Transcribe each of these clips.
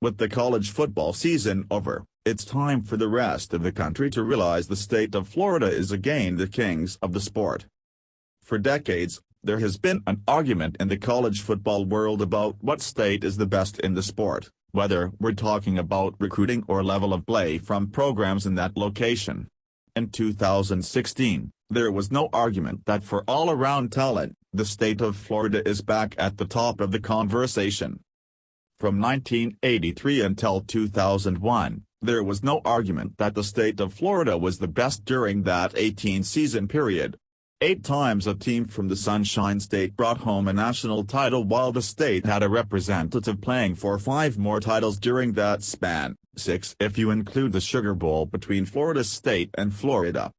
With the college football season over, it's time for the rest of the country to realize the state of Florida is again the kings of the sport. For decades, there has been an argument in the college football world about what state is the best in the sport, whether we're talking about recruiting or level of play from programs in that location. In 2016, there was no argument that for all-around talent, the state of Florida is back at the top of the conversation. From 1983 until 2001, there was no argument that the state of Florida was the best during that 18-season period. 8 times a team from the Sunshine State brought home a national title, while the state had a representative playing for 5 more titles during that span, 6 if you include the Sugar Bowl between Florida State and Florida.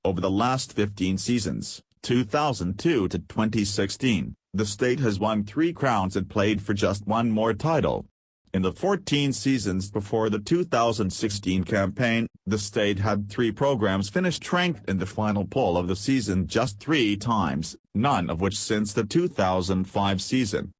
Over the last 15 seasons, 2002 to 2016, the state has won 3 crowns and played for just 1 more title. In the 14 seasons before the 2016 campaign, the state had 3 programs finished ranked in the final poll of the season just 3 times, none of which since the 2005 season.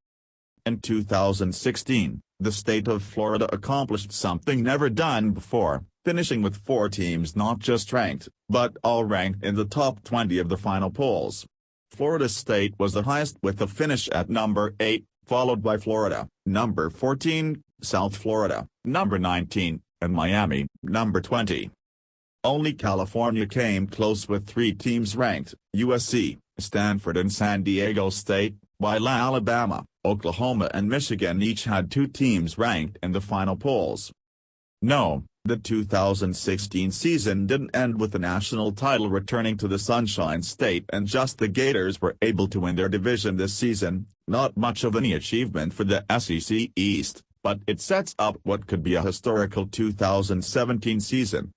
In 2016, the state of Florida accomplished something never done before, finishing with 4 teams not just ranked, but all ranked in the top 20 of the final polls. Florida State was the highest with a finish at number 8, followed by Florida, number 14, South Florida, number 19, and Miami, number 20. Only California came close with 3 teams ranked, USC, Stanford and San Diego State, while Alabama, Oklahoma and Michigan each had 2 teams ranked in the final polls. No, the 2016 season didn't end with the national title returning to the Sunshine State and just the Gators were able to win their division this season, not much of any achievement for the SEC East, but it sets up what could be a historical 2017 season.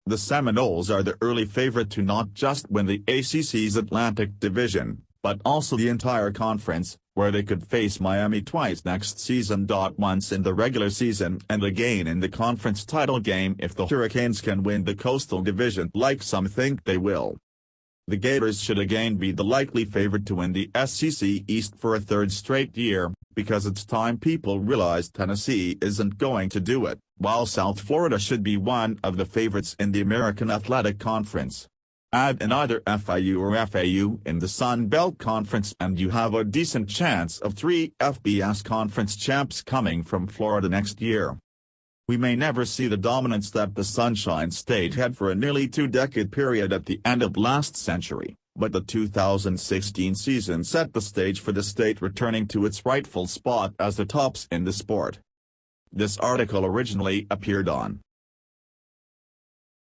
The Seminoles are the early favorite to not just win the ACC's Atlantic Division, but also the entire conference, where they could face Miami twice next season. Once in the regular season and again in the conference title game if the Hurricanes can win the Coastal Division like some think they will. The Gators should again be the likely favorite to win the SEC East for a 3rd straight year, because it's time people realize Tennessee isn't going to do it, while South Florida should be one of the favorites in the American Athletic Conference. Add in either FIU or FAU in the Sun Belt Conference and you have a decent chance of 3 FBS Conference champs coming from Florida next year. We may never see the dominance that the Sunshine State had for a nearly 2-decade period at the end of last century, but the 2016 season set the stage for the state returning to its rightful spot as the tops in the sport. This article originally appeared on